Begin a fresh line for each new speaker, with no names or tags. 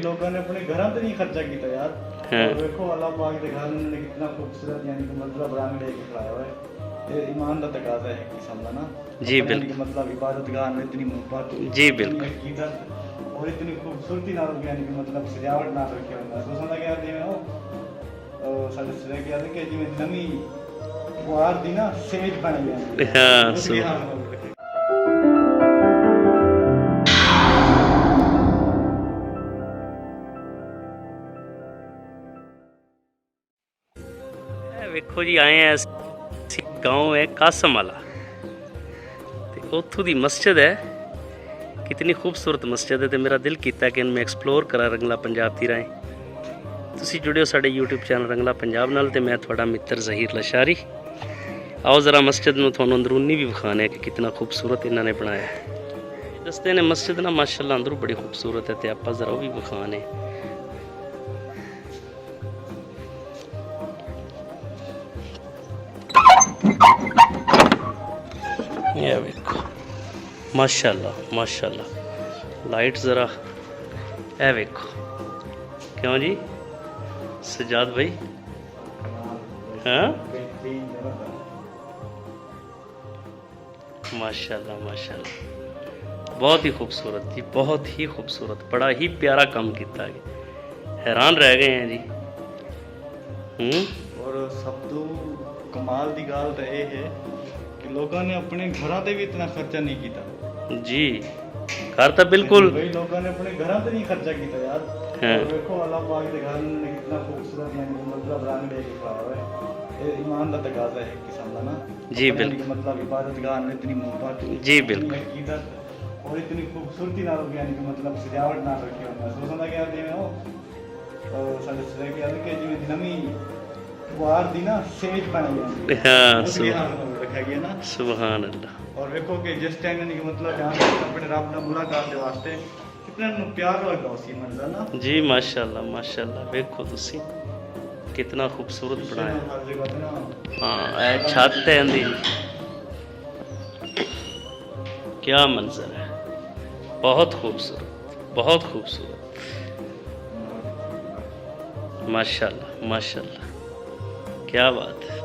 लोगों ने अपने घर से नहीं खर्चा किया यार।
हाँ।
और देखो अल्लाह पाक के घर ने कितना खूबसूरत यानी कि मतलब रंग लेके खड़ा हुआ है। ये ईमान का तकाजा है कि समझना
जी
अपने
बिल्कुल।
यानी कि मतलब इबादत गाह में इतनी मोहब्बत,
जी
इतनी
बिल्कुल।
अकीदत और इतनी खूबसूरती ना यानी कि मतलब सजावट ना रखी हुई है। सोचना क्या जिवें हो साडे सरे क्या कि जिवें नवी वार दी ना सेज बन गई है।
हाँ
उस
सो
हाल हो रखे।
ਵੇਖੋ ਜੀ ਆਏ ਆ ਅਸੀਂ गांव है कासम वाला ਤੇ ਉੱਥੋਂ ਦੀ ਮਸਜਿਦ ਹੈ ਕਿਤਨੀ ਖੂਬਸੂਰਤ ਮਸਜਿਦ ਹੈ ਤੇ ਮੇਰਾ ਦਿਲ ਕੀਤਾ ਕਿ ਇਹਨੂੰ ਮੈਂ ਐਕਸਪਲੋਰ ਕਰਾਂ ਰੰਗਲਾ ਪੰਜਾਬ ਦੀ ਰਾਹੀਂ। ਤੁਸੀਂ ਜੁੜਿਓ ਸਾਡੇ YouTube ਚੈਨਲ ਰੰਗਲਾ ਪੰਜਾਬ ਨਾਲ ਤੇ ਮੈਂ ਤੁਹਾਡਾ ਮਿੱਤਰ ਜ਼ਹੀਰ ਲਸ਼ਾਰੀ। ਆਓ ਜ਼ਰਾ ਮਸਜਿਦ ਨੂੰ ਤੁਹਾਨੂੰ ਅੰਦਰੂਨੀ ਵੀ ਵਿਖਾਣੇ ਕਿ ਕਿਤਨਾ ਖੂਬਸੂਰਤ ਇਹਨਾਂ ਨੇ ਬਣਾਇਆ ਹੈ। ਦੱਸਦੇ ਨੇ ਮਸਜਿਦ ਨਾ ਮਾਸ਼ਾਅੱਲਾ ਅੰਦਰੋਂ ਬੜੀ ਖੂਬਸੂਰਤ ਹੈ ਤੇ ਆਪਾਂ ਜ਼ਰਾ ਉਹ ਵੀ ਵਿਖਾਣੇ। ये देखो माशाल्लाह माशाल्लाह लाइट ज़रा ए देखो क्यों जी सजाद भाई हाँ माशाल्लाह माशाल्लाह बहुत ही खूबसूरत जी बहुत ही खूबसूरत बड़ा ही प्यारा काम किया है हैरान रह गए हैं जी।
और सब तो कमाल की गल तो यह है कि लोगों ने अपने घर से भी इतना खर्चा नहीं किया
जी घर तो बिल्कुल
भाई लोगों ने अपने घर से नहीं खर्चा किया यार।
हाँ।
और देखो अल्लाह पाक के घर ने कितना खूबसूरत यानी कि मतलब रंग लेके खड़ा हुआ है। ये ईमान का तकाजा है कि समझना
जी
अपने
बिल्कुल।
यानी कि मतलब इबादत गाह में इतनी मोहब्बत,
जी
इतनी
बिल्कुल।
अकीदत और इतनी खूबसूरती ना यानी कि मतलब सजावट ना रखी हुई है। सोचना क्या जिवें हो साडे सरे क्या कि जिवें नवी वार दी ना सेज बन गई है।
हाँ
उस हाल हो रखा गया ना।
सुभान अल्लाह।
और देखो कि जिस टाइम यानी कि मतलब जहाँ अपने रब नाल मुलाकात के वास्ते कितना प्यार लगता उसी मंजर ना।
जी माशाल्लाह माशाल्लाह देखो तुसी कितना खूबसूरत बनाया।
हर जगह पे ना
हाँ ए छत है इंदी क्या मंजर है बहुत खूबसूरत माशाल्लाह माशाल्लाह क्या बात है।